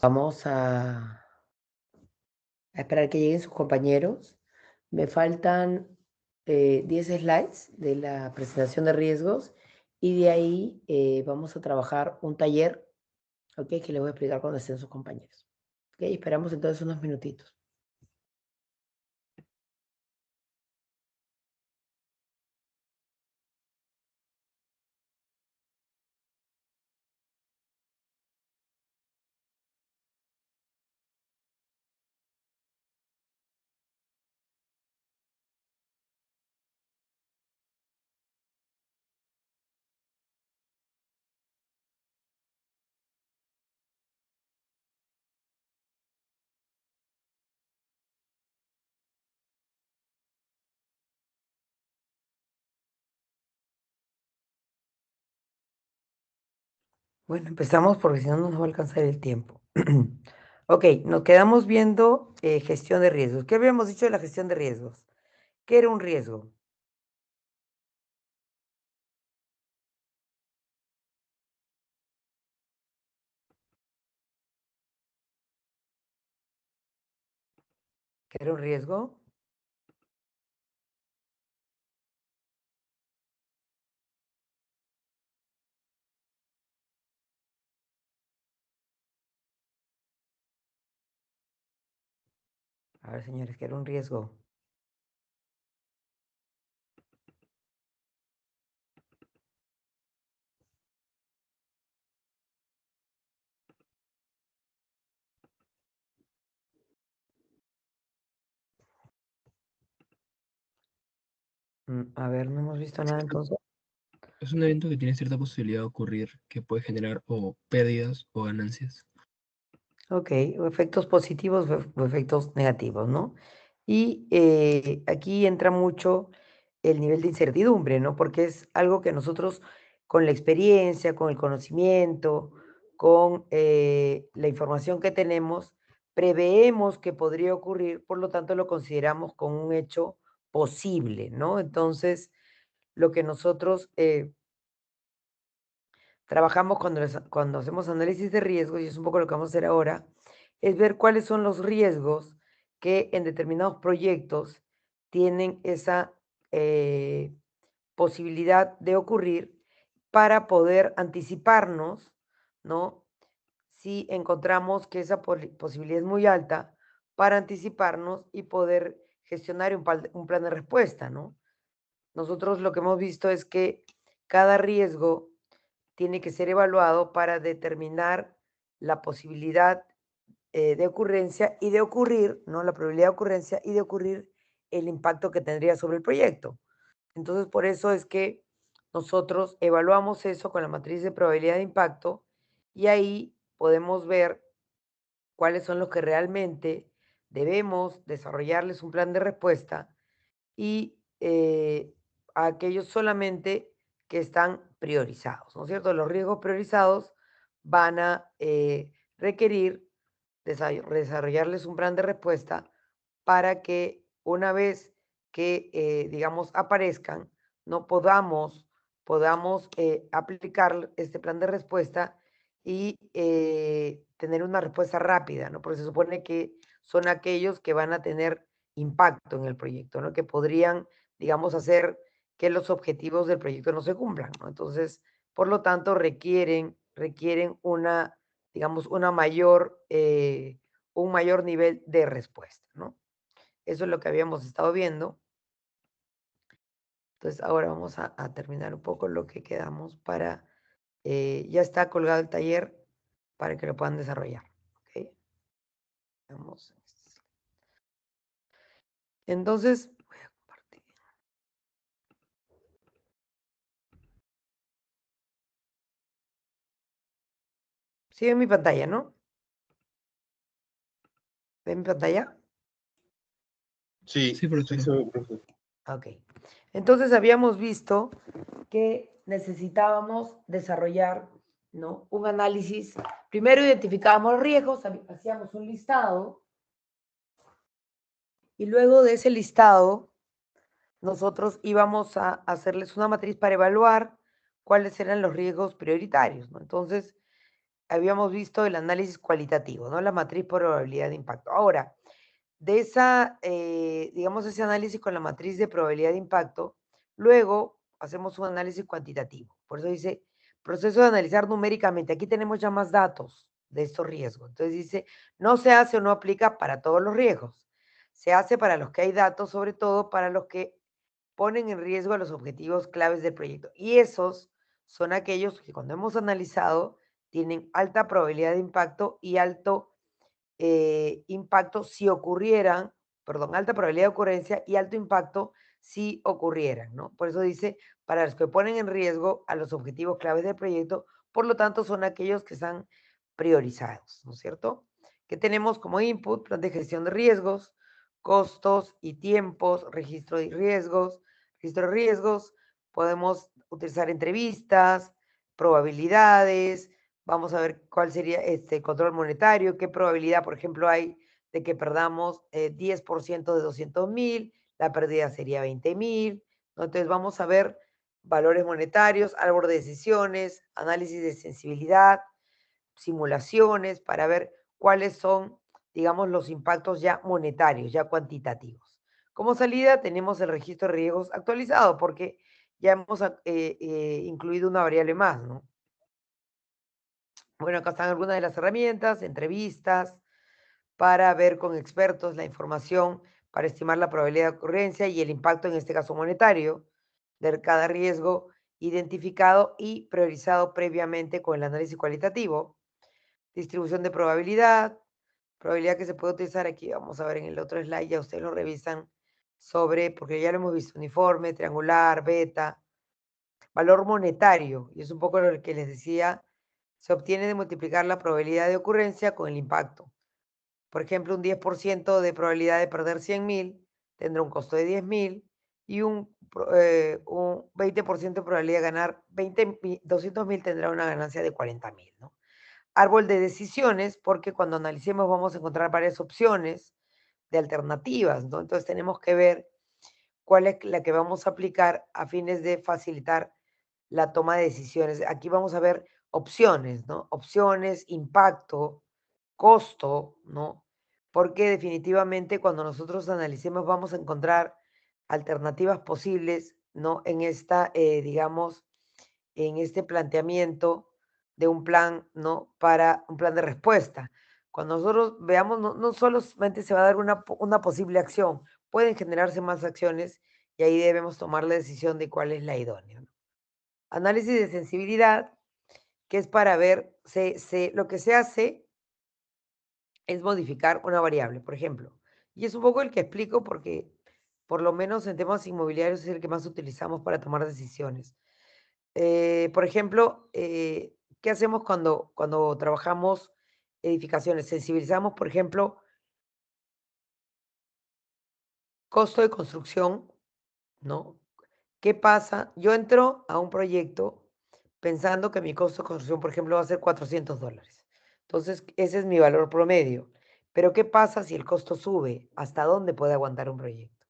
Vamos a esperar que lleguen sus compañeros. Me faltan 10 slides de la presentación de riesgos y de ahí vamos a trabajar un taller, ¿ok? Que les voy a explicar cuando estén sus compañeros. ¿Ok? Esperamos entonces unos minutitos. Bueno, empezamos porque si no, no nos va a alcanzar el tiempo. Ok, nos quedamos viendo gestión de riesgos. ¿Qué habíamos dicho de la gestión de riesgos? ¿Qué era un riesgo? ¿Qué era un riesgo? A ver, señores, ¿qué era un riesgo? A ver, no hemos visto nada entonces. Es un evento que tiene cierta posibilidad de ocurrir que puede generar o pérdidas o ganancias. Ok, o efectos positivos o efectos negativos, ¿no? Y aquí entra mucho el nivel de incertidumbre, ¿no? Porque es algo que nosotros con la experiencia, con el conocimiento, con la información que tenemos, preveemos que podría ocurrir, por lo tanto lo consideramos como un hecho posible, ¿no? Entonces, lo que nosotros trabajamos cuando hacemos análisis de riesgos, y es un poco lo que vamos a hacer ahora, es ver cuáles son los riesgos que en determinados proyectos tienen esa posibilidad de ocurrir para poder anticiparnos, ¿no? Si encontramos que esa posibilidad es muy alta, para anticiparnos y poder gestionar un plan de respuesta, ¿no? Nosotros lo que hemos visto es que cada riesgo tiene que ser evaluado para determinar la posibilidad de ocurrencia y de ocurrir, ¿no? La probabilidad de ocurrencia y de ocurrir el impacto que tendría sobre el proyecto. Entonces, por eso es que nosotros evaluamos eso con la matriz de probabilidad de impacto y ahí podemos ver cuáles son los que realmente debemos desarrollarles un plan de respuesta y a aquellos solamente que están priorizados, ¿no es cierto? Los riesgos priorizados van a requerir desarrollarles un plan de respuesta para que una vez que, digamos, aparezcan, no podamos aplicar este plan de respuesta y tener una respuesta rápida, ¿no? Porque se supone que son aquellos que van a tener impacto en el proyecto, ¿no? Que podrían, digamos, hacer que los objetivos del proyecto no se cumplan, ¿no? Entonces, por lo tanto, requieren una, digamos, un mayor nivel de respuesta, ¿no? Eso es lo que habíamos estado viendo. Entonces, ahora vamos a terminar un poco lo que quedamos para, ya está colgado el taller para que lo puedan desarrollar, ¿ok? Vamos. Entonces, voy a compartir. Sigue mi pantalla, ¿no? ¿Ven mi pantalla? Sí, Sí, sí, profesor. profesor. Ok. Entonces habíamos visto que necesitábamos desarrollar, ¿no? Un análisis. Primero identificábamos los riesgos, hacíamos un listado y luego de ese listado nosotros íbamos a hacerles una matriz para evaluar cuáles eran los riesgos prioritarios, ¿no? Entonces, habíamos visto el análisis cualitativo, ¿no? La matriz por probabilidad de impacto. Ahora, de esa, digamos, ese análisis con la matriz de probabilidad de impacto, luego hacemos un análisis cuantitativo. Por eso dice, proceso de analizar numéricamente. Aquí tenemos ya más datos de estos riesgos. Entonces dice, no se hace o no aplica para todos los riesgos. Se hace para los que hay datos, sobre todo para los que ponen en riesgo a los objetivos claves del proyecto. Y esos son aquellos que cuando hemos analizado tienen alta probabilidad de impacto y alto impacto si ocurrieran, perdón, alta probabilidad de ocurrencia y alto impacto si ocurrieran, ¿no? Por eso dice, para los que ponen en riesgo a los objetivos claves del proyecto, por lo tanto son aquellos que están priorizados, ¿no es cierto? Que tenemos como input, plan de gestión de riesgos, costos y tiempos, registro de riesgos, podemos utilizar entrevistas, probabilidades, vamos a ver cuál sería este control monetario, qué probabilidad, por ejemplo, hay de que perdamos 10% de 200,000, la pérdida sería 20,000, ¿no? Entonces vamos a ver valores monetarios, árbol de decisiones, análisis de sensibilidad, simulaciones para ver cuáles son, digamos, los impactos ya monetarios, ya cuantitativos. Como salida tenemos el registro de riesgos actualizado porque ya hemos incluido una variable más, ¿no? Bueno, acá están algunas de las herramientas, entrevistas, para ver con expertos la información para estimar la probabilidad de ocurrencia y el impacto, en este caso monetario, de cada riesgo identificado y priorizado previamente con el análisis cualitativo. Distribución de probabilidad, probabilidad que se puede utilizar aquí, vamos a ver en el otro slide, ya ustedes lo revisan sobre, porque ya lo hemos visto, uniforme, triangular, beta, valor monetario, y es un poco lo que les decía, se obtiene de multiplicar la probabilidad de ocurrencia con el impacto. Por ejemplo, un 10% de probabilidad de perder 100,000 tendrá un costo de 10,000 y un 20% de probabilidad de ganar 200,000 tendrá una ganancia de 40,000, ¿no? Árbol de decisiones, porque cuando analicemos vamos a encontrar varias opciones de alternativas, ¿no? Entonces tenemos que ver cuál es la que vamos a aplicar a fines de facilitar la toma de decisiones. Aquí vamos a ver opciones, ¿no? Opciones, impacto, costo, ¿no? Porque definitivamente cuando nosotros analicemos vamos a encontrar alternativas posibles, ¿no? En esta, digamos, en este planteamiento de un plan, ¿no? Para un plan de respuesta. Cuando nosotros veamos, no solamente se va a dar una posible acción, pueden generarse más acciones y ahí debemos tomar la decisión de cuál es la idónea, ¿no? Análisis de sensibilidad, que es para ver, lo que se hace es modificar una variable, por ejemplo. Y es un poco el que explico porque por lo menos en temas inmobiliarios es el que más utilizamos para tomar decisiones. Por ejemplo, ¿qué hacemos cuando trabajamos edificaciones? Sensibilizamos, por ejemplo, costo de construcción, ¿no? ¿Qué pasa? Yo entro a un proyecto pensando que mi costo de construcción, por ejemplo, va a ser $400. Entonces, ese es mi valor promedio. Pero ¿qué pasa si el costo sube? ¿Hasta dónde puede aguantar un proyecto?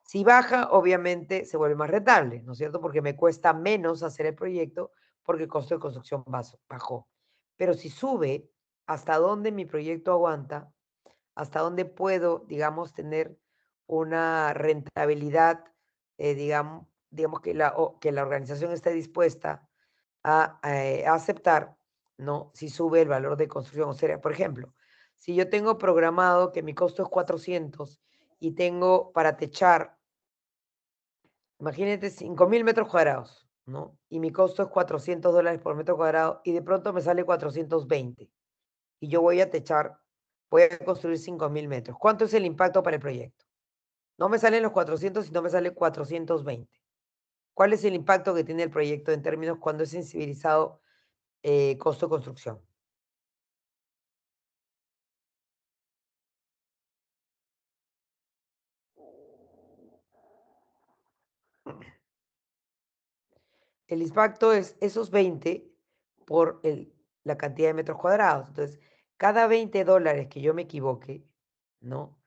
Si baja, obviamente se vuelve más rentable, ¿no es cierto? Porque me cuesta menos hacer el proyecto porque el costo de construcción bajó. Pero si sube, ¿hasta dónde mi proyecto aguanta? ¿Hasta dónde puedo, digamos, tener una rentabilidad, digamos que la organización esté dispuesta a aceptar, ¿no? Si sube el valor de construcción. O sea, por ejemplo, si yo tengo programado que mi costo es 400 y tengo para techar, imagínate, 5,000 metros cuadrados, ¿no? Y mi costo es $400 por metro cuadrado y de pronto me sale 420 y yo voy a construir 5,000 metros. ¿Cuánto es el impacto para el proyecto? No me salen los 400, sino me sale 420. ¿Cuál es el impacto que tiene el proyecto en términos cuando es sensibilizado costo de construcción? El impacto es esos 20 por la cantidad de metros cuadrados. Entonces, cada $20 que yo me equivoque, ¿no?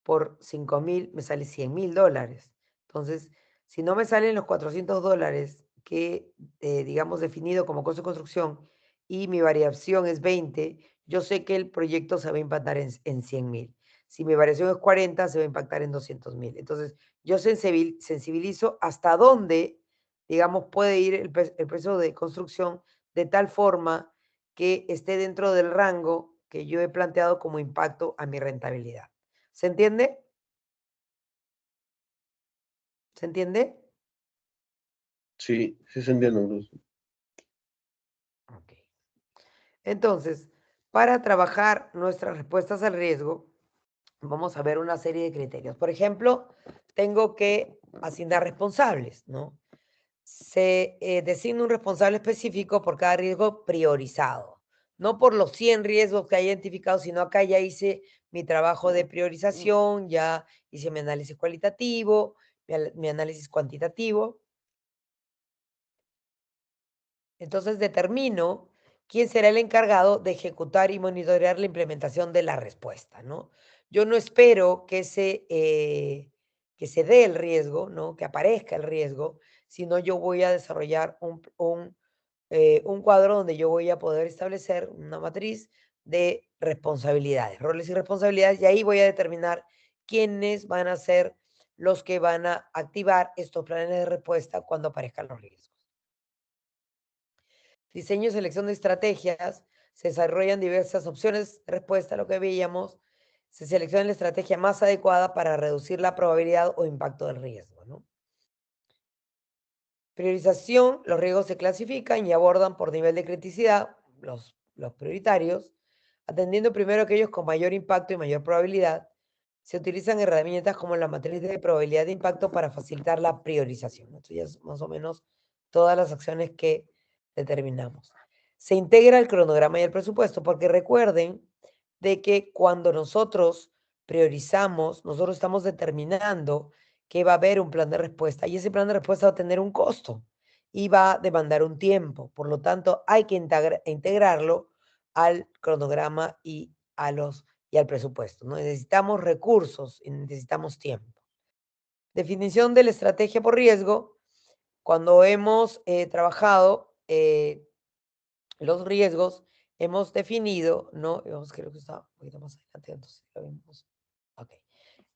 Por 5,000 me sale $100,000. Entonces, si no me salen los $400 que, digamos, definido como costo de construcción y mi variación es 20, yo sé que el proyecto se va a impactar en 100,000. Si mi variación es 40, se va a impactar en 200,000. Entonces, yo sensibilizo hasta dónde, digamos, puede ir el precio de construcción de tal forma que esté dentro del rango que yo he planteado como impacto a mi rentabilidad. ¿Se entiende? ¿Se entiende? Sí, sí se entiende, Bruce. Ok. Entonces, para trabajar nuestras respuestas al riesgo, vamos a ver una serie de criterios. Por ejemplo, tengo que asignar responsables, ¿no? Se designa un responsable específico por cada riesgo priorizado. No por los 100 riesgos que haya identificado, sino acá ya hice mi trabajo de priorización, ya hice mi análisis cualitativo, mi análisis cuantitativo. Entonces determino quién será el encargado de ejecutar y monitorear la implementación de la respuesta, ¿no? Yo no espero que se dé el riesgo, ¿no? Que aparezca el riesgo, sino yo voy a desarrollar un cuadro donde yo voy a poder establecer una matriz de responsabilidades, roles y responsabilidades, y ahí voy a determinar quiénes van a ser los que van a activar estos planes de respuesta cuando aparezcan los riesgos. Diseño y selección de estrategias, se desarrollan diversas opciones de respuesta a lo que veíamos, se selecciona la estrategia más adecuada para reducir la probabilidad o impacto del riesgo, ¿no? Priorización, los riesgos se clasifican y abordan por nivel de criticidad, los prioritarios, atendiendo primero aquellos con mayor impacto y mayor probabilidad. Se utilizan herramientas como la matriz de probabilidad de impacto para facilitar la priorización. Esto ya es más o menos todas las acciones que determinamos. Se integra el cronograma y el presupuesto, porque recuerden de que cuando nosotros priorizamos, nosotros estamos determinando que va a haber un plan de respuesta y ese plan de respuesta va a tener un costo y va a demandar un tiempo. Por lo tanto, hay que integrarlo al cronograma y al presupuesto, ¿no? Necesitamos recursos y necesitamos tiempo. Definición de la estrategia por riesgo. Cuando hemos trabajado los riesgos, hemos definido, ¿no? Creo que está un poquito más adelante, entonces lo vemos. Ok.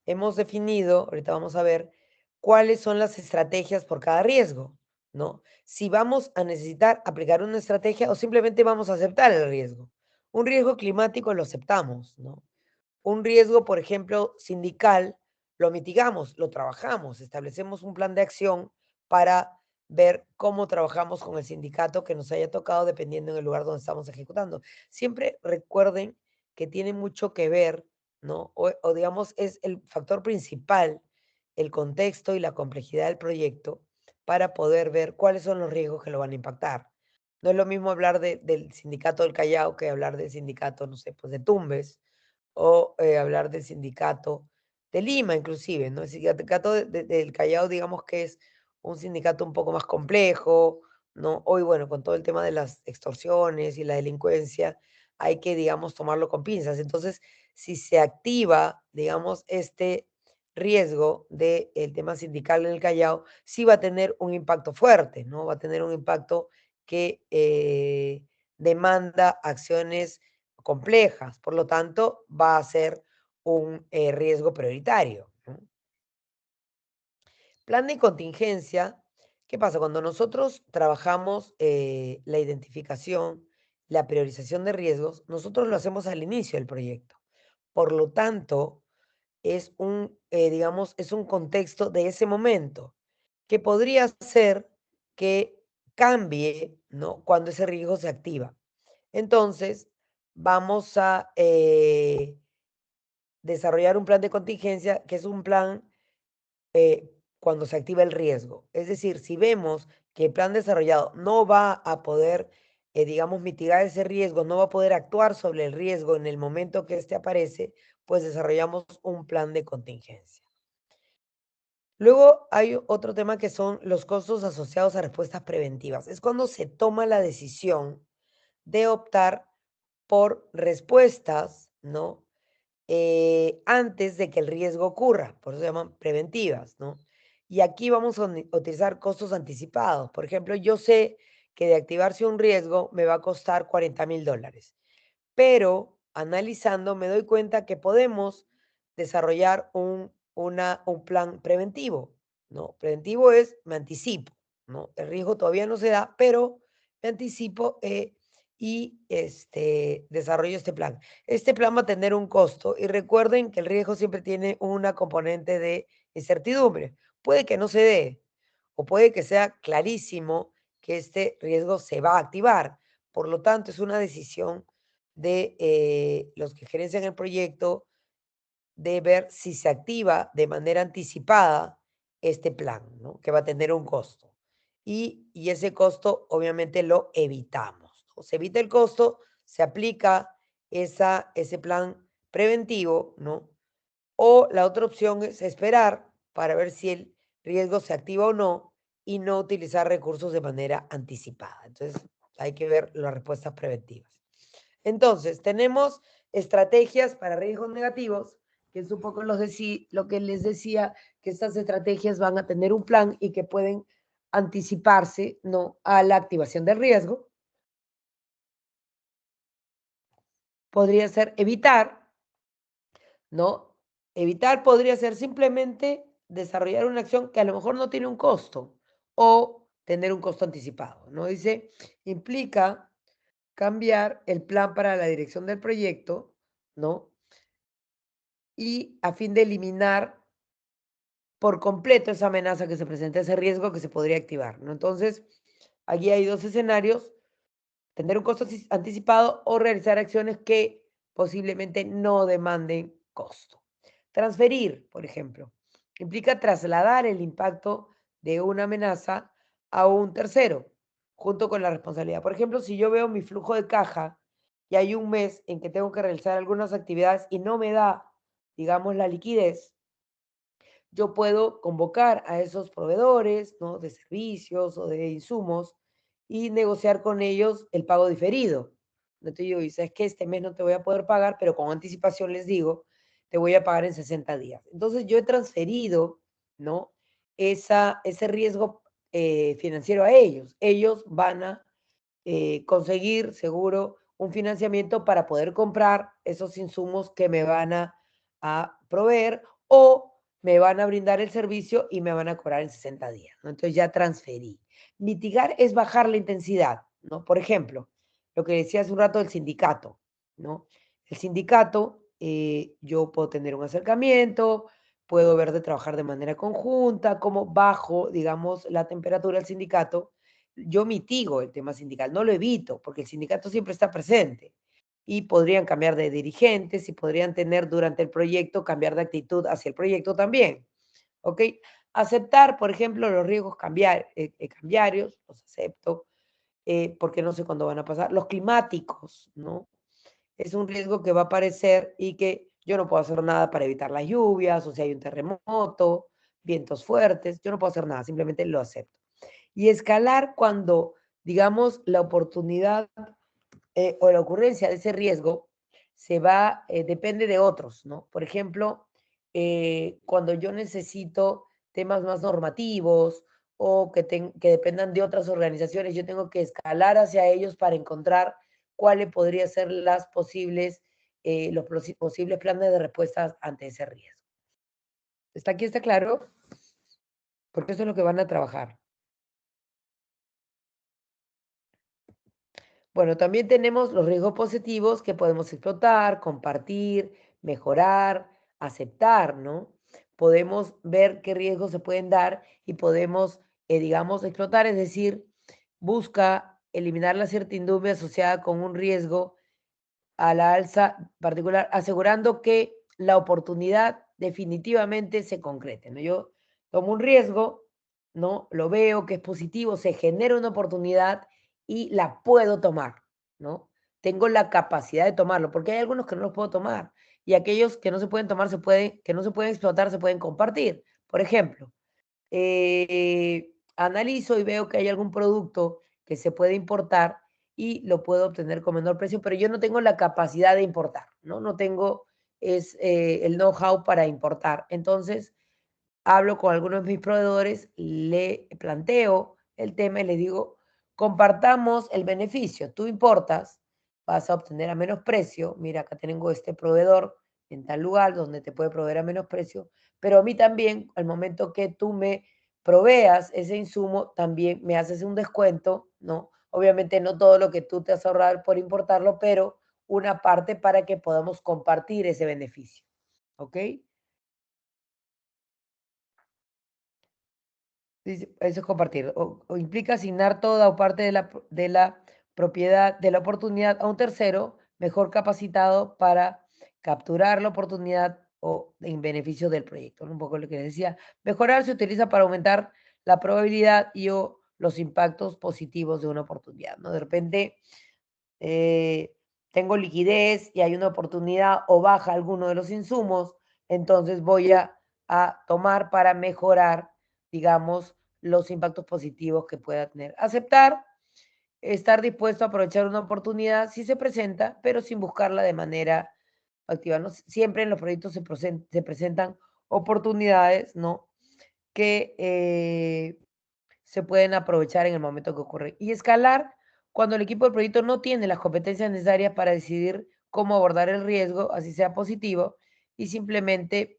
Hemos definido, ahorita vamos a ver, cuáles son las estrategias por cada riesgo, ¿no? Si vamos a necesitar aplicar una estrategia o simplemente vamos a aceptar el riesgo. Un riesgo climático lo aceptamos, ¿no? Un riesgo, por ejemplo, sindical, lo mitigamos, lo trabajamos, establecemos un plan de acción para ver cómo trabajamos con el sindicato que nos haya tocado dependiendo en el lugar donde estamos ejecutando. Siempre recuerden que tiene mucho que ver, ¿no? O digamos, es el factor principal, el contexto y la complejidad del proyecto para poder ver cuáles son los riesgos que lo van a impactar. No es lo mismo hablar del sindicato del Callao que hablar del sindicato, no sé, pues de Tumbes, o hablar del sindicato de Lima, inclusive, ¿no? El sindicato del Callao, digamos que es un sindicato un poco más complejo, ¿no? Hoy, bueno, con todo el tema de las extorsiones y la delincuencia, hay que, digamos, tomarlo con pinzas. Entonces, si se activa, digamos, este riesgo del tema sindical en el Callao, sí va a tener un impacto fuerte, ¿no? Va a tener un impacto que demanda acciones complejas, por lo tanto, va a ser un riesgo prioritario, ¿no? Plan de contingencia, ¿qué pasa? Cuando nosotros trabajamos la identificación, la priorización de riesgos, nosotros lo hacemos al inicio del proyecto. Por lo tanto, es digamos, es un contexto de ese momento que podría ser que cambie, ¿no? Cuando ese riesgo se activa. Entonces, vamos a desarrollar un plan de contingencia, que es un plan cuando se activa el riesgo. Es decir, si vemos que el plan desarrollado no va a poder, digamos, mitigar ese riesgo, no va a poder actuar sobre el riesgo en el momento que éste aparece, pues desarrollamos un plan de contingencia. Luego hay otro tema que son los costos asociados a respuestas preventivas. Es cuando se toma la decisión de optar por respuestas, ¿no? Antes de que el riesgo ocurra, por eso se llaman preventivas, ¿no? Y aquí vamos a utilizar costos anticipados. Por ejemplo, yo sé que de activarse un riesgo me va a costar $40,000. Pero analizando me doy cuenta que podemos desarrollar un plan preventivo, ¿no? Preventivo es, me anticipo, ¿no? El riesgo todavía no se da, pero me anticipo y desarrollo este plan. Este plan va a tener un costo y recuerden que el riesgo siempre tiene una componente de incertidumbre. Puede que no se dé o puede que sea clarísimo que este riesgo se va a activar. Por lo tanto, es una decisión de los que gerencian el proyecto de ver si se activa de manera anticipada este plan, ¿no? Que va a tener un costo. Y ese costo obviamente lo evitamos, ¿no? Se evita el costo, se aplica ese plan preventivo, ¿no? O la otra opción es esperar para ver si el riesgo se activa o no y no utilizar recursos de manera anticipada. Entonces, hay que ver las respuestas preventivas. Entonces, tenemos estrategias para riesgos negativos, que es un poco lo que les decía, que estas estrategias van a tener un plan y que pueden anticiparse, ¿no?, a la activación del riesgo. Podría ser evitar, ¿no? Evitar podría ser simplemente desarrollar una acción que a lo mejor no tiene un costo o tener un costo anticipado, ¿no? Dice, implica cambiar el plan para la dirección del proyecto, ¿no? Y a fin de eliminar por completo esa amenaza que se presenta, ese riesgo que se podría activar, ¿no? Entonces, aquí hay dos escenarios: tener un costo anticipado o realizar acciones que posiblemente no demanden costo. Transferir, por ejemplo, implica trasladar el impacto de una amenaza a un tercero, junto con la responsabilidad. Por ejemplo, si yo veo mi flujo de caja y hay un mes en que tengo que realizar algunas actividades y no me da, digamos, la liquidez, yo puedo convocar a esos proveedores, ¿no?, de servicios o de insumos y negociar con ellos el pago diferido. Entonces yo digo, ¿sabes qué? Este mes no te voy a poder pagar, pero con anticipación les digo, te voy a pagar en 60 días. Entonces yo he transferido, ¿no?, ese riesgo financiero a ellos. Ellos van a conseguir seguro un financiamiento para poder comprar esos insumos que me van a proveer o me van a brindar el servicio y me van a cobrar en 60 días, ¿no? Entonces ya transferí. Mitigar es bajar la intensidad, ¿no? Por ejemplo, lo que decía hace un rato del sindicato, ¿no? El sindicato, yo puedo tener un acercamiento, puedo ver de trabajar de manera conjunta, cómo bajo, digamos, la temperatura del sindicato. Yo mitigo el tema sindical, no lo evito, porque el sindicato siempre está presente y podrían cambiar de dirigentes y podrían tener durante el proyecto, cambiar de actitud hacia el proyecto también, ¿ok? Aceptar, por ejemplo, los riesgos cambiarios, los acepto, porque no sé cuándo van a pasar. Los climáticos, ¿no? Es un riesgo que va a aparecer y que yo no puedo hacer nada para evitar las lluvias, o si hay un terremoto, vientos fuertes, yo no puedo hacer nada, simplemente lo acepto. Y escalar cuando, digamos, la oportunidad o la ocurrencia de ese riesgo depende de otros, ¿no? Por ejemplo, cuando yo necesito temas más normativos o que dependan de otras organizaciones, yo tengo que escalar hacia ellos para encontrar cuáles podrían ser los posibles planes de respuesta ante ese riesgo. ¿Está aquí? ¿Está claro? Porque eso es lo que van a trabajar. Bueno, también tenemos los riesgos positivos que podemos explotar, compartir, mejorar, aceptar, ¿no? Podemos ver qué riesgos se pueden dar y podemos, digamos, explotar, es decir, busca eliminar la certidumbre asociada con un riesgo a la alza particular, asegurando que la oportunidad definitivamente se concrete, ¿no? Yo tomo un riesgo, ¿no? Lo veo que es positivo, se genera una oportunidad y la puedo tomar, ¿no? Tengo la capacidad de tomarlo, porque hay algunos que no los puedo tomar y aquellos que no se pueden tomar, que no se pueden explotar, se pueden compartir. Por ejemplo, analizo y veo que hay algún producto que se puede importar y lo puedo obtener con menor precio, pero yo no tengo la capacidad de importar, ¿no? No tengo el know-how para importar. Entonces, hablo con algunos de mis proveedores, le planteo el tema y le digo, compartamos el beneficio. Tú importas, vas a obtener a menos precio. Mira, acá tengo este proveedor en tal lugar donde te puede proveer a menos precio, pero a mí también, al momento que tú me proveas ese insumo, también me haces un descuento, ¿no? Obviamente no todo lo que tú te has ahorrado por importarlo, pero una parte para que podamos compartir ese beneficio, ¿ok? Dice, eso es compartir. O implica asignar toda o parte de la propiedad, de la oportunidad a un tercero mejor capacitado para capturar la oportunidad o en beneficio del proyecto, ¿no? Un poco lo que les decía. Mejorar se utiliza para aumentar la probabilidad y o los impactos positivos de una oportunidad, ¿no? De repente eh, tengo liquidez y hay una oportunidad o baja alguno de los insumos, entonces voy a tomar para mejorar, digamos, los impactos positivos que pueda tener. Aceptar, estar dispuesto a aprovechar una oportunidad si se presenta, pero sin buscarla de manera activa, ¿no? Siempre en los proyectos se presentan oportunidades, ¿no? Que se pueden aprovechar en el momento que ocurre. Y escalar cuando el equipo del proyecto no tiene las competencias necesarias para decidir cómo abordar el riesgo, así sea positivo, y simplemente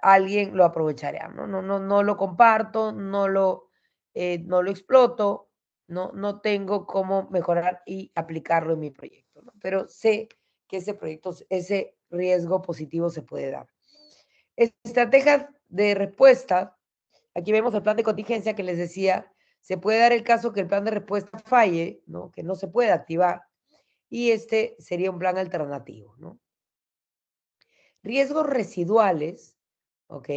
alguien lo aprovechará, ¿no? No lo comparto, no lo exploto, no tengo cómo mejorar y aplicarlo en mi proyecto, ¿no? Pero sé que ese proyecto, ese riesgo positivo se puede dar. Estrategias de respuesta. Aquí vemos el plan de contingencia que les decía. Se puede dar el caso que el plan de respuesta falle, ¿no? Que no se pueda activar. Y este sería un plan alternativo, ¿no? Riesgos residuales, ¿ok?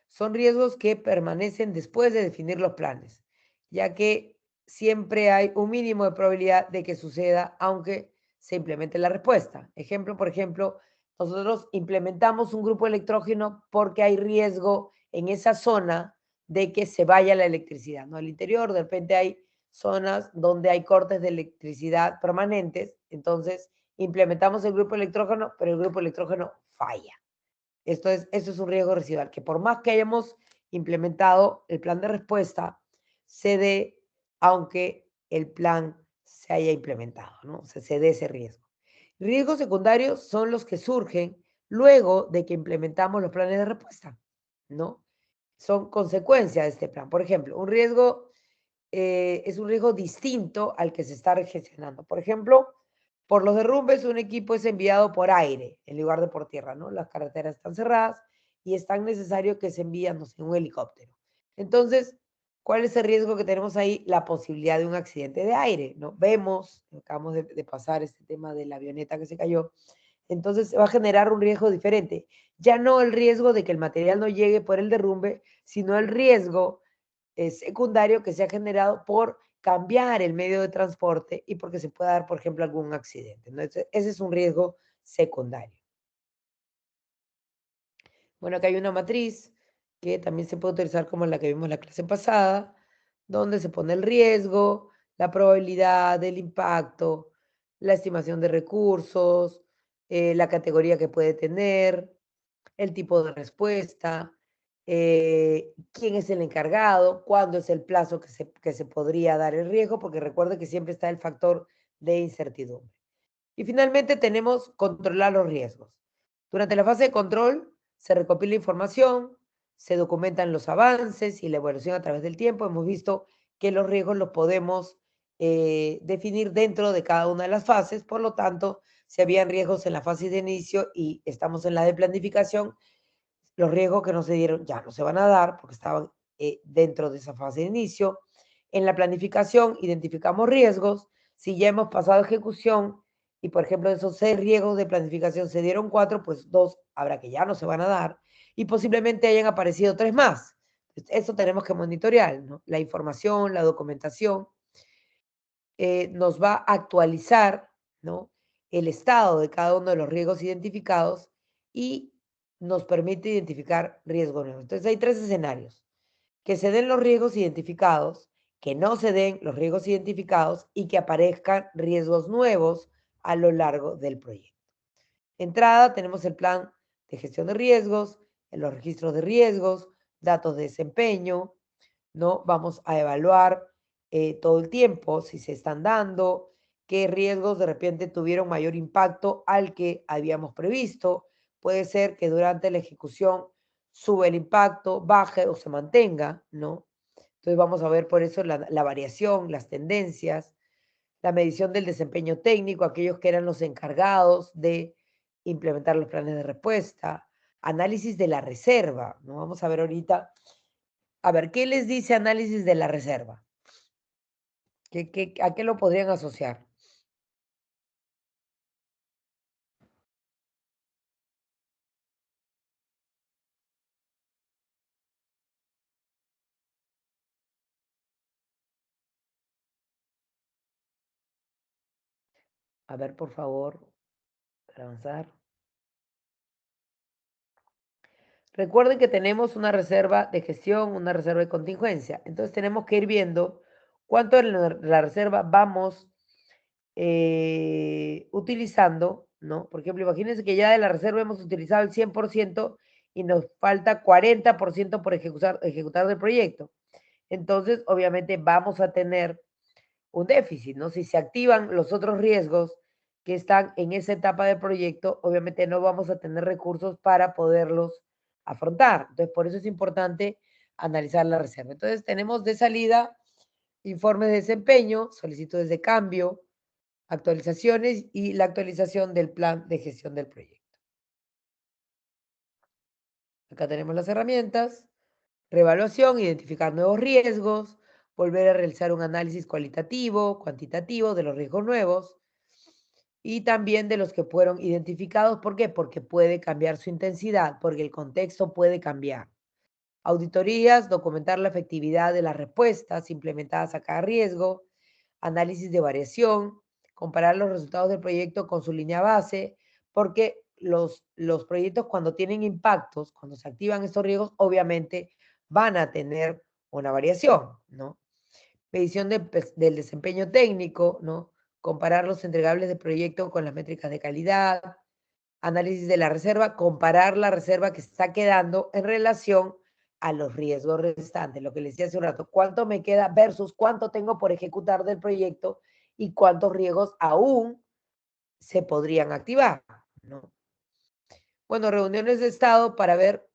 Son riesgos que permanecen después de definir los planes, ya que siempre hay un mínimo de probabilidad de que suceda, aunque se implemente la respuesta. Ejemplo, por ejemplo, nosotros implementamos un grupo electrógeno porque hay riesgo en esa zona de que se vaya la electricidad, ¿no? Al interior, de repente hay zonas donde hay cortes de electricidad permanentes, entonces implementamos el grupo electrógeno, pero el grupo electrógeno falla. Esto es un riesgo residual, que por más que hayamos implementado el plan de respuesta, se dé aunque el plan se haya implementado, ¿no? O sea, se dé ese riesgo. Riesgos secundarios son los que surgen luego de que implementamos los planes de respuesta, ¿no? Son consecuencia de este plan. Por ejemplo, un riesgo es un riesgo distinto al que se está gestionando. Por ejemplo, por los derrumbes, un equipo es enviado por aire en lugar de por tierra, ¿no? Las carreteras están cerradas y es tan necesario que se envía, no sé, un helicóptero. Entonces, ¿cuál es el riesgo que tenemos ahí? La posibilidad de un accidente de aire, ¿no? Vemos, acabamos de pasar este tema de la avioneta que se cayó, entonces va a generar un riesgo diferente. Ya no el riesgo de que el material no llegue por el derrumbe, sino el riesgo secundario que se ha generado por cambiar el medio de transporte y porque se pueda dar, por ejemplo, algún accidente, ¿no? Ese es un riesgo secundario. Bueno, acá hay una matriz que también se puede utilizar como la que vimos en la clase pasada, donde se pone el riesgo, la probabilidad del impacto, la estimación de recursos, la categoría que puede tener, el tipo de respuesta, quién es el encargado, cuándo es el plazo que se podría dar el riesgo, porque recuerde que siempre está el factor de incertidumbre. Y finalmente tenemos controlar los riesgos. Durante la fase de control se recopila información, se documentan los avances y la evolución a través del tiempo. Hemos visto que los riesgos los podemos definir dentro de cada una de las fases, por lo tanto, si habían riesgos en la fase de inicio y estamos en la de planificación, los riesgos que no se dieron ya no se van a dar porque estaban dentro de esa fase de inicio. En la planificación identificamos riesgos. Si ya hemos pasado a ejecución y, por ejemplo, de esos 6 riesgos de planificación se dieron 4, pues 2 habrá que ya no se van a dar y posiblemente hayan aparecido 3 más. Eso tenemos que monitorear, ¿no? La información, la documentación nos va a actualizar, ¿no? El estado de cada uno de los riesgos identificados y nos permite identificar riesgos nuevos. Entonces hay 3 escenarios: que se den los riesgos identificados, que no se den los riesgos identificados y que aparezcan riesgos nuevos a lo largo del proyecto. Entrada, tenemos el plan de gestión de riesgos, en los registros de riesgos, datos de desempeño, ¿no? Vamos a evaluar todo el tiempo, si se están dando, qué riesgos de repente tuvieron mayor impacto al que habíamos previsto. Puede ser que durante la ejecución sube el impacto, baje o se mantenga, ¿no? Entonces vamos a ver por eso la variación, las tendencias, la medición del desempeño técnico, aquellos que eran los encargados de implementar los planes de respuesta, análisis de la reserva, ¿no? Vamos a ver ahorita, a ver, ¿qué les dice análisis de la reserva? ¿A qué lo podrían asociar? A ver, por favor, para avanzar. Recuerden que tenemos una reserva de gestión, una reserva de contingencia. Entonces tenemos que ir viendo cuánto de la reserva vamos utilizando, ¿no? Por ejemplo, imagínense que ya de la reserva hemos utilizado el 100% y nos falta 40% por ejecutar del proyecto. Entonces, obviamente, vamos a tener un déficit, ¿no? Si se activan los otros riesgos que están en esa etapa del proyecto, obviamente no vamos a tener recursos para poderlos afrontar. Entonces, por eso es importante analizar la reserva. Entonces, tenemos de salida informes de desempeño, solicitudes de cambio, actualizaciones y la actualización del plan de gestión del proyecto. Acá tenemos las herramientas, reevaluación, identificar nuevos riesgos, volver a realizar un análisis cualitativo, cuantitativo de los riesgos nuevos y también de los que fueron identificados. ¿Por qué? Porque puede cambiar su intensidad, porque el contexto puede cambiar. Auditorías, documentar la efectividad de las respuestas implementadas a cada riesgo, análisis de variación, comparar los resultados del proyecto con su línea base, porque los proyectos cuando tienen impactos, cuando se activan estos riesgos, obviamente van a tener una variación, ¿no? Medición del desempeño técnico, ¿no? Comparar los entregables del proyecto con las métricas de calidad, análisis de la reserva, comparar la reserva que está quedando en relación a los riesgos restantes, lo que les decía hace un rato, cuánto me queda versus cuánto tengo por ejecutar del proyecto y cuántos riesgos aún se podrían activar, ¿no? Bueno, reuniones de estado para ver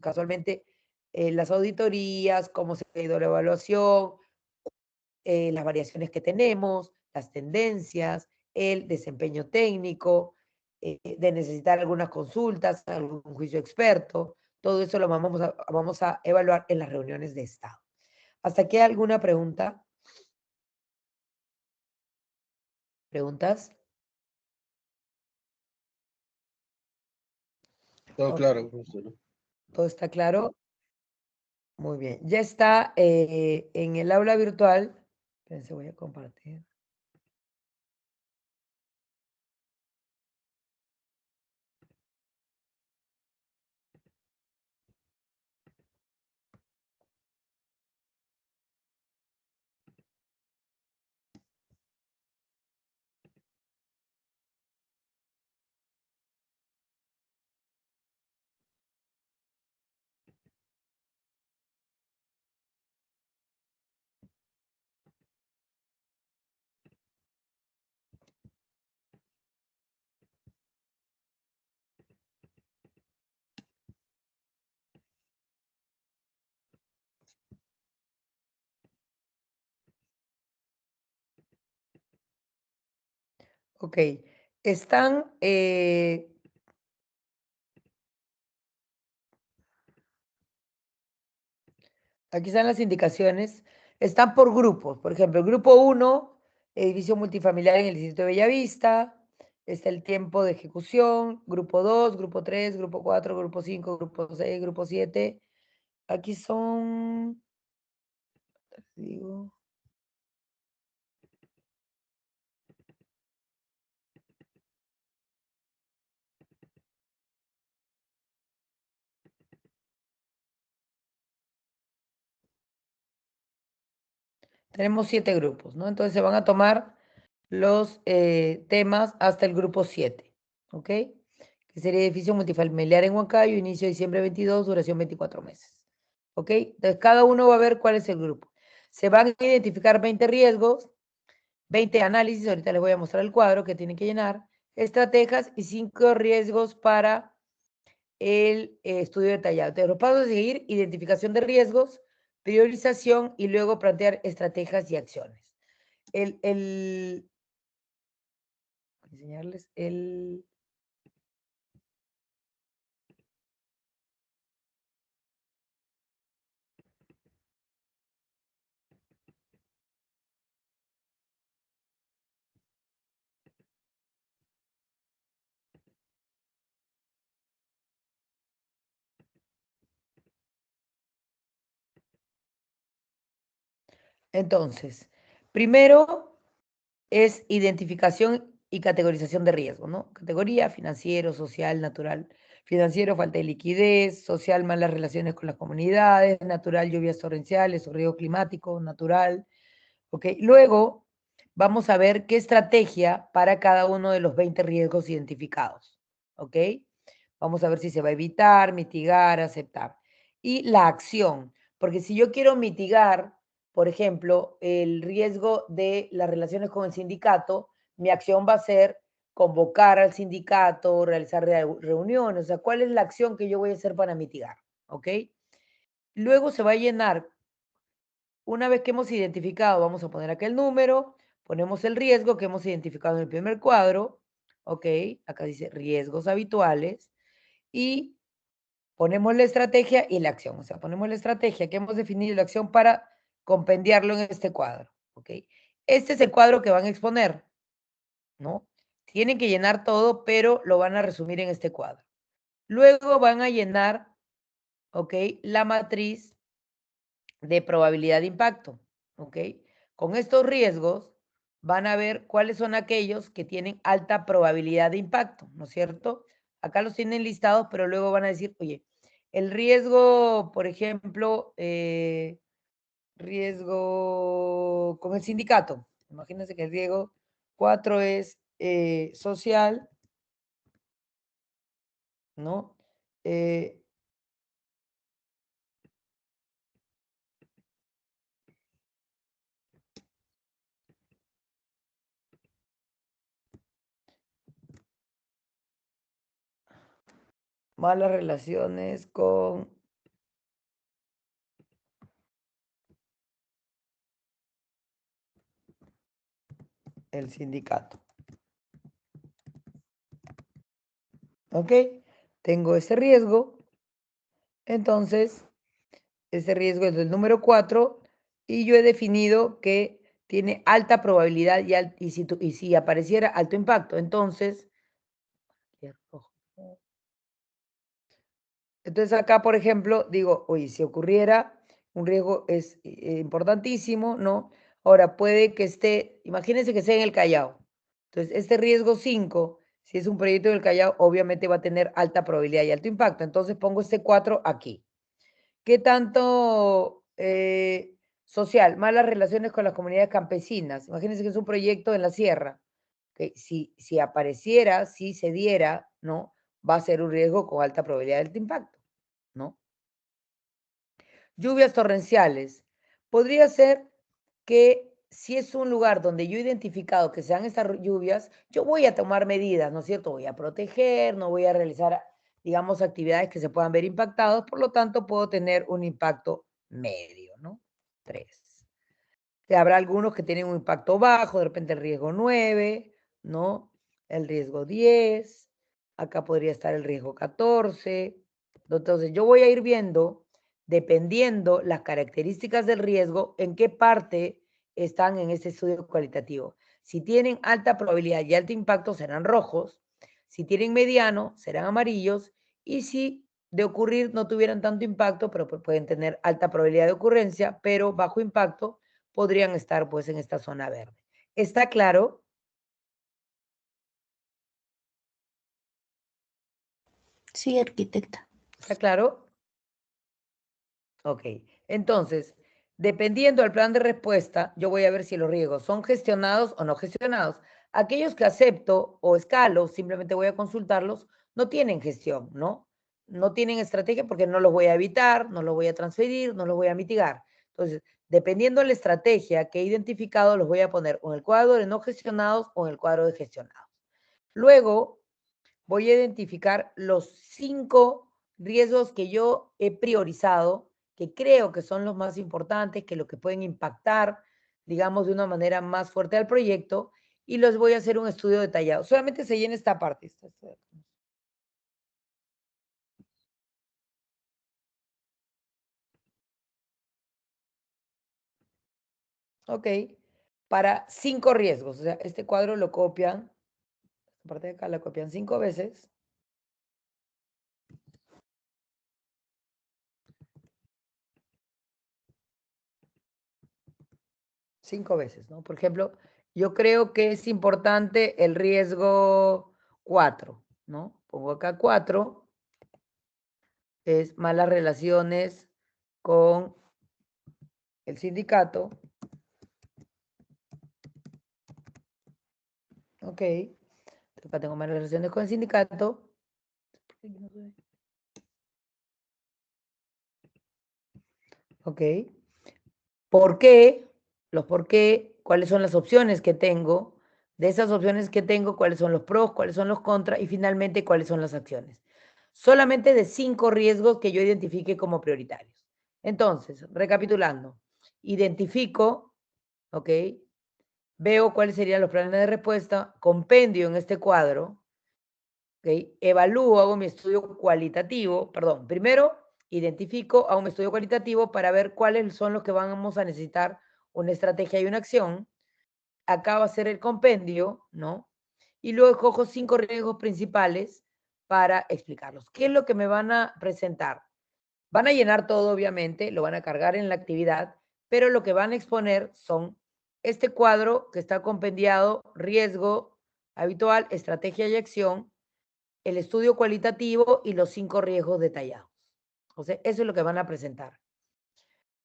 casualmente las auditorías, cómo se ha ido la evaluación, las variaciones que tenemos, las tendencias, el desempeño técnico, de necesitar algunas consultas, algún juicio experto, todo eso lo vamos a evaluar en las reuniones de estado. ¿Hasta aquí alguna pregunta? ¿Preguntas? Todo Ok, claro, profesor. ¿todo está claro? Muy bien. Ya está en el aula virtual. Espérense, voy a compartir. Ok. Están aquí están las indicaciones. Están por grupos. Por ejemplo, el grupo 1, edificio multifamiliar en el distrito de Bellavista. Está el tiempo de ejecución. Grupo 2, grupo 3, grupo 4, grupo 5, grupo 6, grupo 7. Aquí son, digo, tenemos 7 grupos, ¿no? Entonces se van a tomar los temas hasta el grupo 7, ¿ok? Que sería edificio multifamiliar en Huancayo, inicio de diciembre 22, duración 24 meses, ¿ok? Entonces cada uno va a ver cuál es el grupo. Se van a identificar 20 riesgos, 20 análisis, ahorita les voy a mostrar el cuadro que tienen que llenar, estrategias y 5 riesgos para el estudio detallado. Entonces, los pasos a seguir: identificación de riesgos, priorización y luego plantear estrategias y acciones. Enseñarles el... Entonces, primero es identificación y categorización de riesgo, ¿no? Categoría: financiero, social, natural. Financiero, falta de liquidez; social, malas relaciones con las comunidades; natural, lluvias torrenciales o riesgo climático; natural. ¿Ok? Luego vamos a ver qué estrategia para cada uno de los 20 riesgos identificados. ¿Ok? Vamos a ver si se va a evitar, mitigar, aceptar. Y la acción, porque si yo quiero mitigar, por ejemplo, el riesgo de las relaciones con el sindicato, mi acción va a ser convocar al sindicato, realizar reuniones. O sea, ¿cuál es la acción que yo voy a hacer para mitigar? ¿Ok? Luego se va a llenar. Una vez que hemos identificado, vamos a poner aquel número, ponemos el riesgo que hemos identificado en el primer cuadro. ¿Ok? Acá dice riesgos habituales. Y ponemos la estrategia y la acción. O sea, ponemos la estrategia que hemos definido y la acción para compendiarlo en este cuadro. ¿Ok? Este es el cuadro que van a exponer, ¿no? Tienen que llenar todo, pero lo van a resumir en este cuadro. Luego van a llenar, ¿ok?, la matriz de probabilidad de impacto. ¿Ok? Con estos riesgos van a ver cuáles son aquellos que tienen alta probabilidad de impacto, ¿no es cierto? Acá los tienen listados, pero luego van a decir, oye, el riesgo, por ejemplo, riesgo con el sindicato. Imagínense que el riesgo 4 es social, ¿no? Malas relaciones con el sindicato. ¿Ok? Tengo ese riesgo. Entonces, ese riesgo es del número 4 y yo he definido que tiene alta probabilidad y si apareciera alto impacto. Entonces acá, por ejemplo, digo, oye, si ocurriera un riesgo es importantísimo, ¿no? Ahora, puede que esté, imagínense que esté en el Callao. Entonces, este riesgo 5, si es un proyecto del Callao, obviamente va a tener alta probabilidad y alto impacto. Entonces, pongo este 4 aquí. ¿Qué tanto social? Malas relaciones con las comunidades campesinas. Imagínense que es un proyecto en la sierra. Que si apareciera, si se diera, ¿no? Va a ser un riesgo con alta probabilidad de alto impacto, ¿no? Lluvias torrenciales. Podría ser que si es un lugar donde yo he identificado que sean estas lluvias, yo voy a tomar medidas, ¿no es cierto? Voy a proteger, no voy a realizar, digamos, actividades que se puedan ver impactadas, por lo tanto, puedo tener un impacto medio, ¿no? 3. Habrá algunos que tienen un impacto bajo, de repente el riesgo 9, ¿no? El riesgo 10, acá podría estar el riesgo 14. Entonces, yo voy a ir viendo, dependiendo las características del riesgo, en qué parte están en este estudio cualitativo. Si tienen alta probabilidad y alto impacto, serán rojos. Si tienen mediano, serán amarillos. Y si de ocurrir no tuvieran tanto impacto, pero pueden tener alta probabilidad de ocurrencia, pero bajo impacto, podrían estar pues en esta zona verde. ¿Está claro? Sí, arquitecta. ¿Está claro? Ok. Entonces, dependiendo del plan de respuesta, yo voy a ver si los riesgos son gestionados o no gestionados. Aquellos que acepto o escalo, simplemente voy a consultarlos, no tienen gestión, ¿no? No tienen estrategia porque no los voy a evitar, no los voy a transferir, no los voy a mitigar. Entonces, dependiendo de la estrategia que he identificado, los voy a poner o en el cuadro de no gestionados o en el cuadro de gestionados. Luego, voy a identificar los 5 riesgos que yo he priorizado, que creo que son los más importantes, que lo que pueden impactar, digamos, de una manera más fuerte al proyecto, y los voy a hacer un estudio detallado. Solamente se llena esta parte. Ok, para 5 riesgos. O sea, este cuadro lo copian, esta parte de acá la copian 5 veces. Cinco veces, ¿no? Por ejemplo, yo creo que es importante el riesgo 4, ¿no? Pongo acá 4, es malas relaciones con el sindicato. Ok, acá tengo malas relaciones con el sindicato. Ok, ¿por qué? Los por qué, cuáles son las opciones que tengo, de esas opciones que tengo, cuáles son los pros, cuáles son los contras y finalmente cuáles son las acciones. Solamente de 5 riesgos que yo identifique como prioritarios. Entonces, recapitulando, identifico, ¿ok? Veo cuáles serían los planes de respuesta, compendio en este cuadro, ¿ok? Evalúo, hago mi estudio cualitativo, perdón, primero identifico, hago mi estudio cualitativo para ver cuáles son los que vamos a necesitar una estrategia y una acción. Acá va a ser el compendio, ¿no? Y luego cojo 5 riesgos principales para explicarlos. ¿Qué es lo que me van a presentar? Van a llenar todo, obviamente, lo van a cargar en la actividad, pero lo que van a exponer son este cuadro que está compendiado, riesgo habitual, estrategia y acción, el estudio cualitativo y los 5 riesgos detallados. O sea, eso es lo que van a presentar.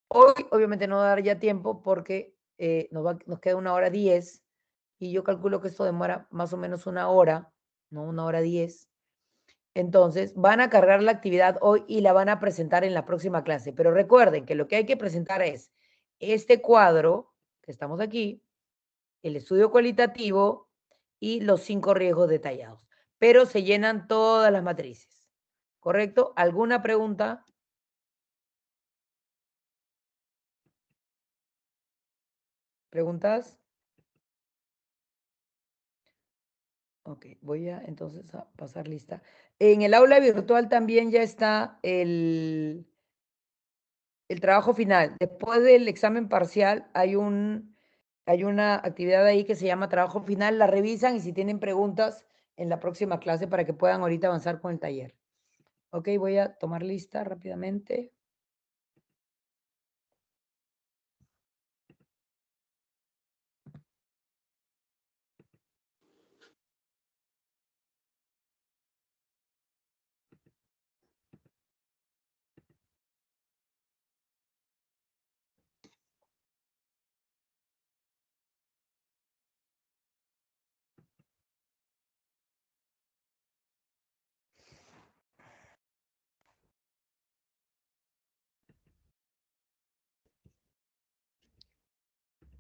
Hoy, obviamente, no va a dar ya tiempo porque nos queda 1 hora 10 y yo calculo que esto demora más o menos 1 hora, ¿no? 1 hora 10. Entonces, van a cargar la actividad hoy y la van a presentar en la próxima clase. Pero recuerden que lo que hay que presentar es este cuadro que estamos aquí, el estudio cualitativo y los 5 riesgos detallados. Pero se llenan todas las matrices. ¿Correcto? ¿Alguna pregunta? ¿Preguntas? Ok, voy a entonces a pasar lista. En el aula virtual también ya está el trabajo final. Después del examen parcial hay una actividad ahí que se llama trabajo final. La revisan y si tienen preguntas en la próxima clase para que puedan ahorita avanzar con el taller. Ok, voy a tomar lista rápidamente.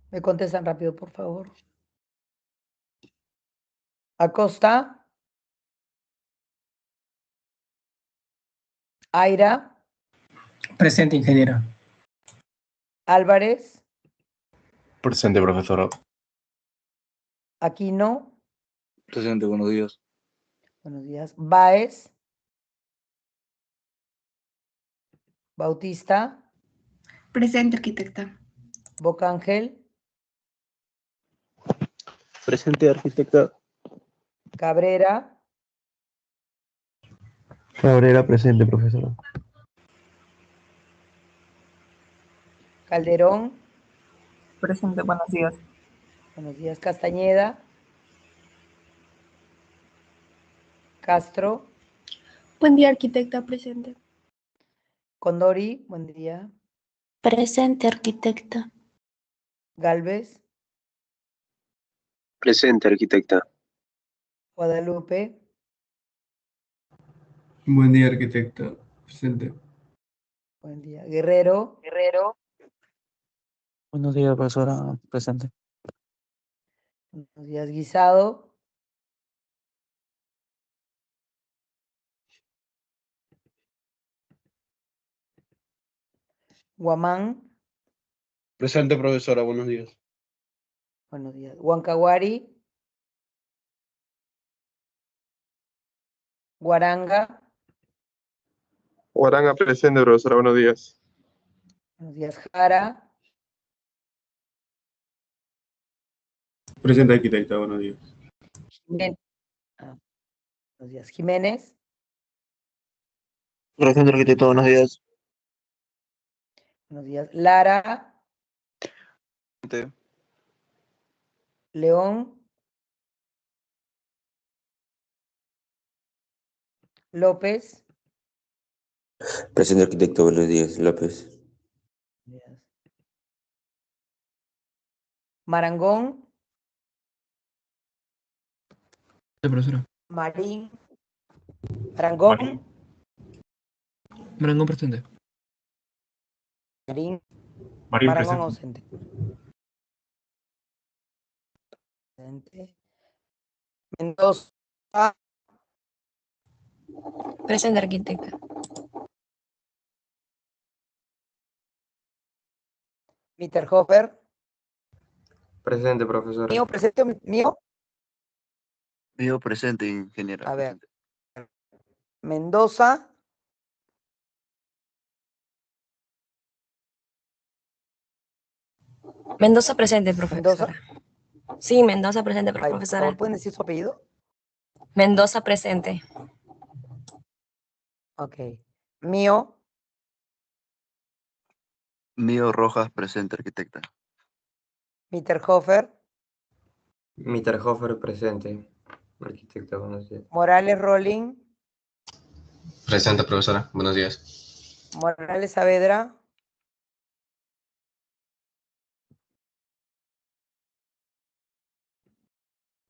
Me contestan rápido, por favor. Acosta. Aira. Presente, ingeniera. Álvarez. Presente, profesora. Aquino. Presente, buenos días. Buenos días. Báez. Bautista. Presente, arquitecta. Bocángel. Presente, arquitecta. Cabrera. Cabrera, presente, profesora. Calderón. Presente, buenos días. Buenos días. Castañeda. Castro. Buen día, arquitecta. Presente. Condori. Buen día. Presente, arquitecta. Galvez. Presente, arquitecta. Guadalupe. Buen día, arquitecta. Presente. Buen día. Guerrero. Buenos días, profesora. Presente. Buenos días, Guisado. Guamán. Presente, profesora. Buenos días. Buenos días. Huancahuari. Guaranga. Guaranga presente, profesora. Buenos días. Buenos días, Jara. Presente, arquitecta. Buenos días. Buenos días, Jiménez. Presente, arquitecto. Buenos días. Buenos días, Lara. Presente. León. López. Presente, arquitecto. Buenos días. López. Marangón. Sí, profesora. Marín. Marangón. Marangón presente. Marín. Marín, Marangón presente. ausente. Mendoza. Presente, arquitecta. Mitterhofer. Presente, profesora. Mío, presente, mío. Mío presente, ingeniera. A ver. Presente. Mendoza. Mendoza presente, profesora. Mendoza. Sí, Mendoza presente, Ay, por profesora. favor, ¿pueden decir su apellido? Mendoza presente. Ok. Mío. Mío Rojas presente, arquitecta. Mitterhofer. Mitterhofer presente. Arquitecta, buenos días. Morales Rolling. Presente, profesora. Buenos días. Morales Saavedra.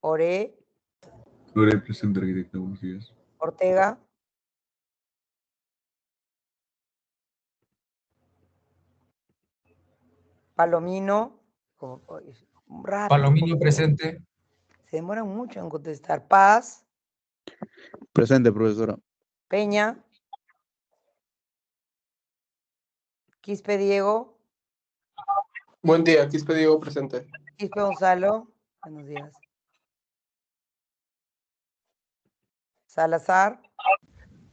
Oré. Presente, arquitecta. Buenos días. Ortega. Palomino. Raro. Palomino presente. Se demoran mucho en contestar. Paz. Presente, profesora. Peña. Quispe Diego. Buen día. Quispe Diego presente. Quispe Gonzalo. Buenos días. Salazar.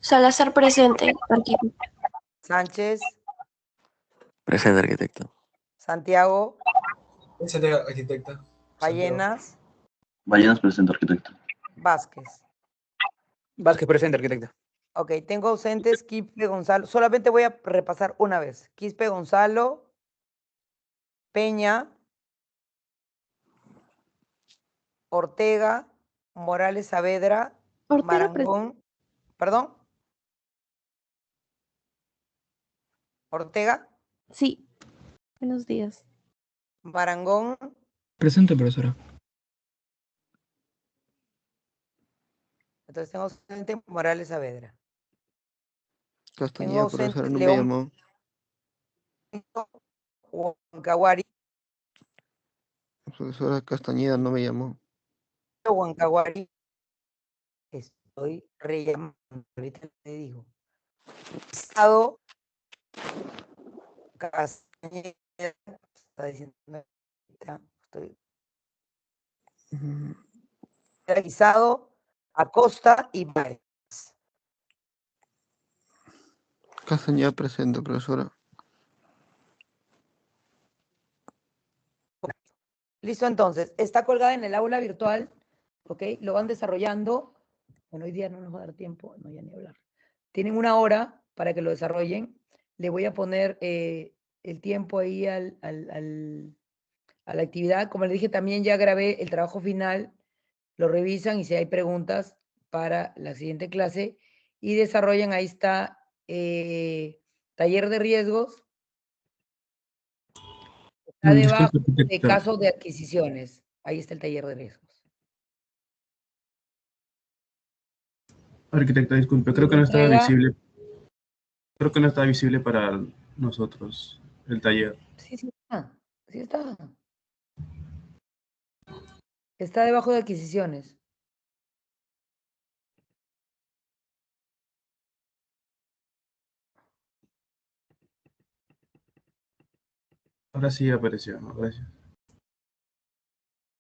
Salazar presente, arquitecta. Sánchez. Presente, arquitecto. Santiago. Presente, arquitecta. Ballenas. Ballenas presente, arquitecto. Vázquez. Vázquez presente, arquitecta. Ok, tengo ausentes Quispe Gonzalo. Solamente voy a repasar una vez. Quispe Gonzalo. Peña. Ortega. Morales Saavedra. Ortega Marangón. ¿Perdón? Ortega. Sí. Buenos días. Marangón. Presente, profesora. Entonces tengo ausente Morales Saavedra. Tengo Castañeda, ausente profesora, no me León llamó. Huancahuari. Profesora Castañeda no me llamó. Huancahuari. Estoy rellamando. Ahorita te digo. Estado Castañeda. Está diciendo. Estoy Guisado, Acosta y Vargas. Castañeda presente, profesora. Listo, entonces, está colgada en el aula virtual, ¿ok? Lo van desarrollando. Bueno, hoy día no nos va a dar tiempo, no, ya ni hablar. Tienen una hora para que lo desarrollen. Le voy a poner el tiempo ahí a la actividad. Como les dije, también ya grabé el trabajo final, lo revisan y si hay preguntas para la siguiente clase y desarrollan, ahí está, taller de riesgos. Está debajo de casos de adquisiciones. Ahí está el taller de riesgos. Arquitecta, disculpe, creo que no estaba visible. Creo que no estaba visible para nosotros el taller. Sí, sí. Sí está. Está debajo de adquisiciones. Ahora sí apareció, ¿no? Gracias.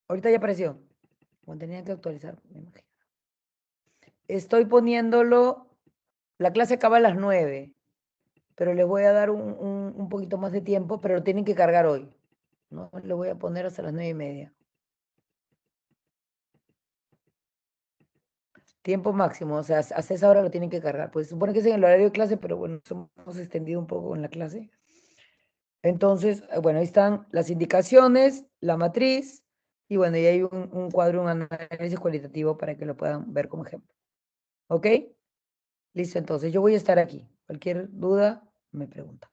Ahorita ya apareció. Bueno, tenía que actualizar, me imagino. Estoy poniéndolo. La clase acaba a las 9, pero les voy a dar un poquito más de tiempo, pero lo tienen que cargar hoy. ¿No? Lo voy a poner hasta las 9:30. Tiempo máximo, o sea, hasta esa hora lo tienen que cargar. Pues supone que es en el horario de clase, pero bueno, hemos extendido un poco en la clase. Entonces, bueno, ahí están las indicaciones, la matriz, y bueno, y hay un cuadro, un análisis cualitativo para que lo puedan ver como ejemplo. ¿Ok? Listo, entonces yo voy a estar aquí. Cualquier duda, me pregunta.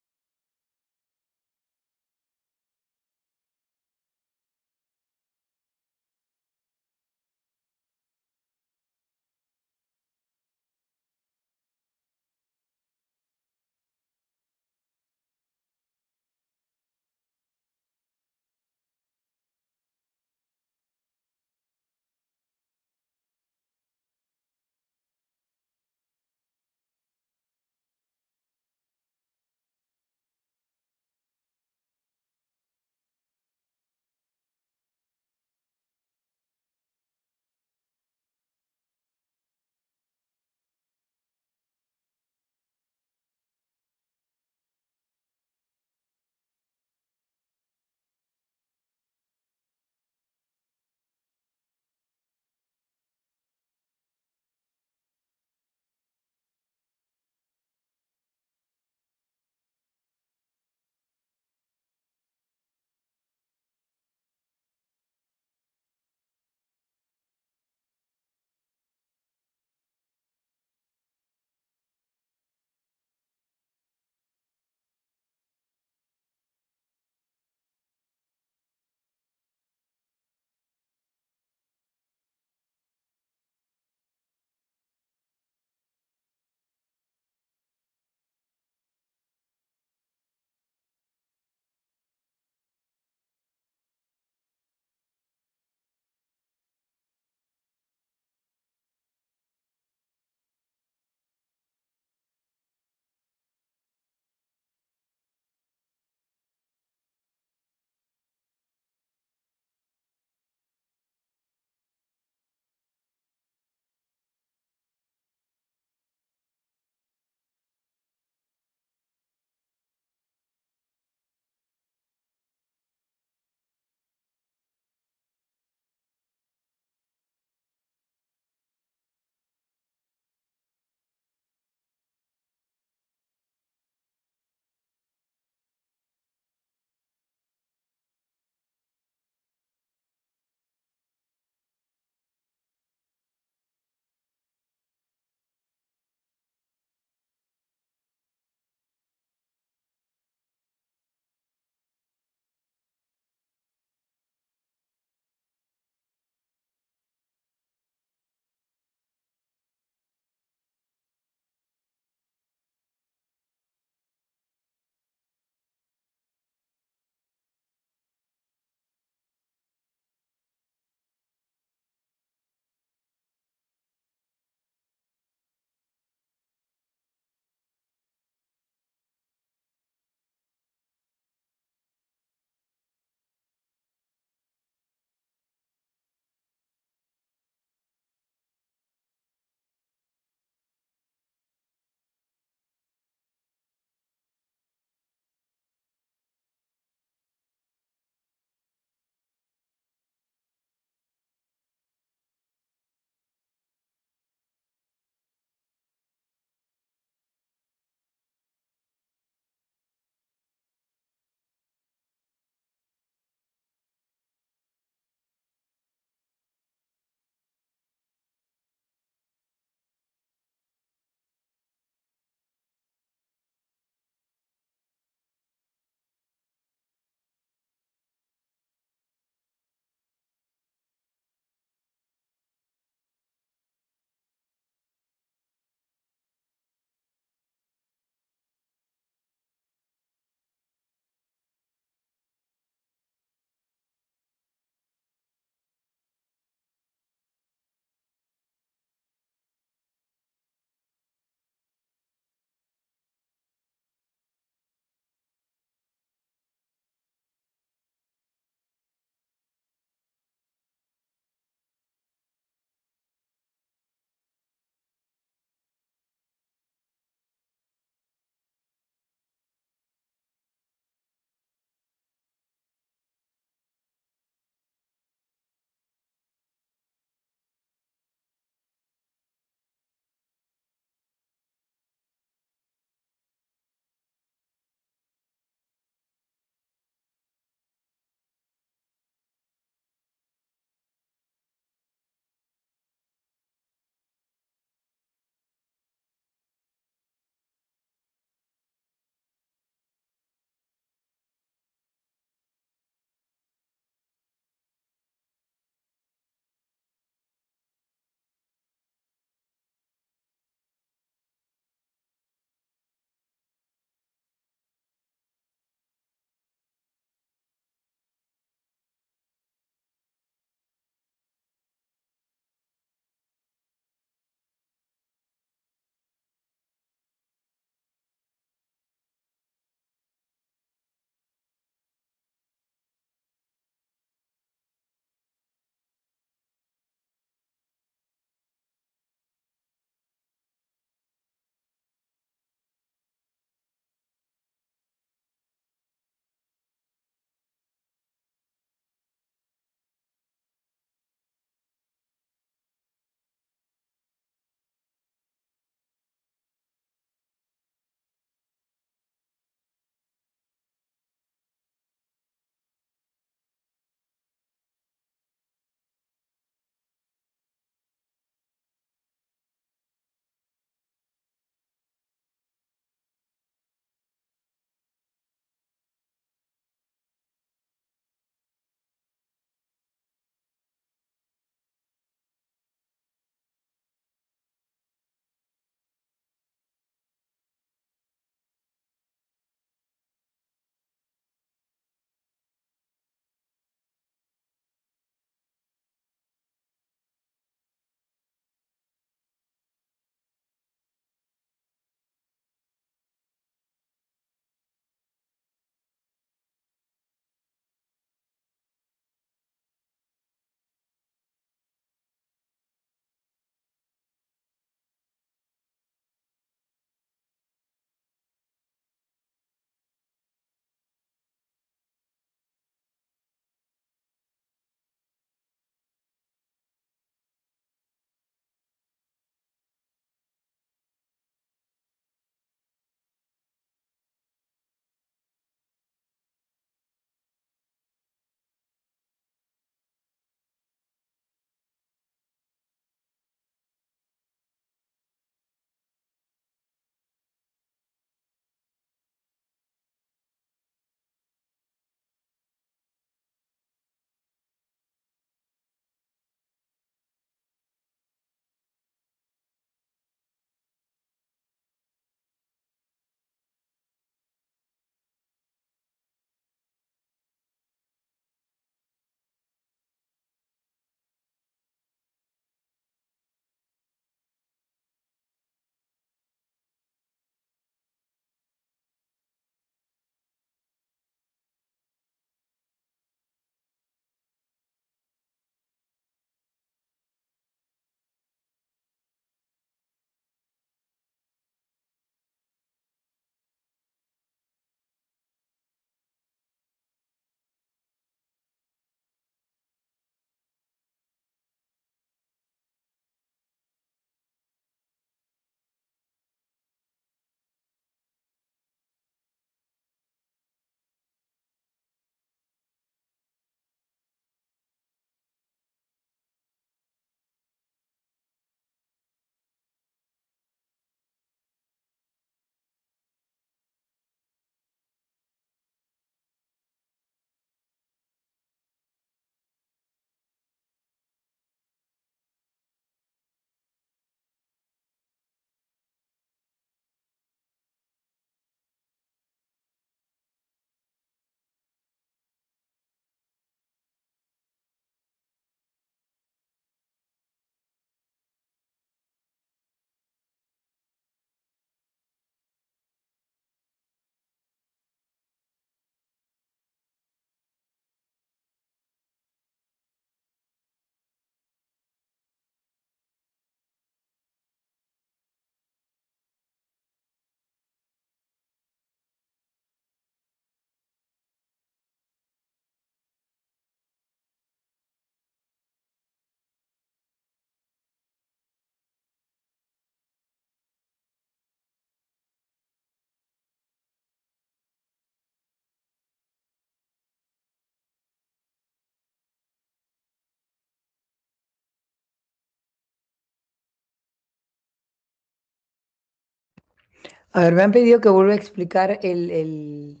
A ver, me han pedido que vuelva a explicar el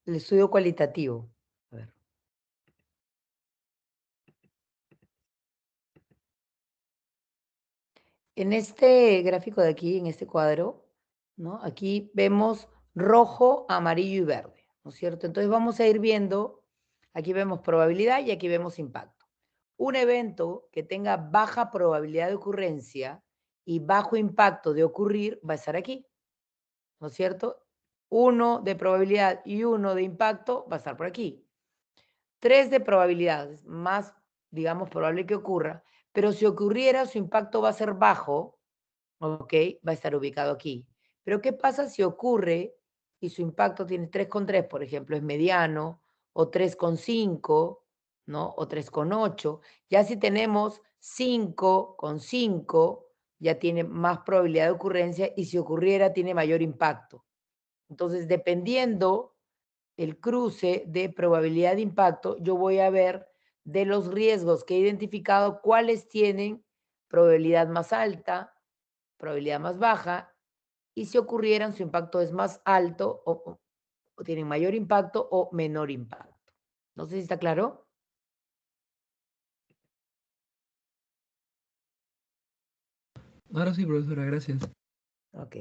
estudio cualitativo. A ver. En este gráfico de aquí, en este cuadro, ¿no? Aquí vemos rojo, amarillo y verde, ¿no es cierto? Entonces vamos a ir viendo, aquí vemos probabilidad y aquí vemos impacto. Un evento que tenga baja probabilidad de ocurrencia y bajo impacto de ocurrir va a estar aquí, ¿no es cierto? 1 de probabilidad y 1 de impacto va a estar por aquí. 3 de probabilidades, más, digamos, probable que ocurra, pero si ocurriera, su impacto va a ser bajo, ¿ok? Va a estar ubicado aquí. Pero ¿qué pasa si ocurre y su impacto tiene 3,3, por ejemplo, es mediano, o 3,5, ¿no? O 3,8. Ya si tenemos 5,5, ya tiene más probabilidad de ocurrencia y si ocurriera tiene mayor impacto. Entonces, dependiendo el cruce de probabilidad de impacto, yo voy a ver de los riesgos que he identificado cuáles tienen probabilidad más alta, probabilidad más baja, y si ocurrieran, su impacto es más alto o tienen mayor impacto o menor impacto. No sé si está claro. Ahora sí, profesora, gracias. Ok.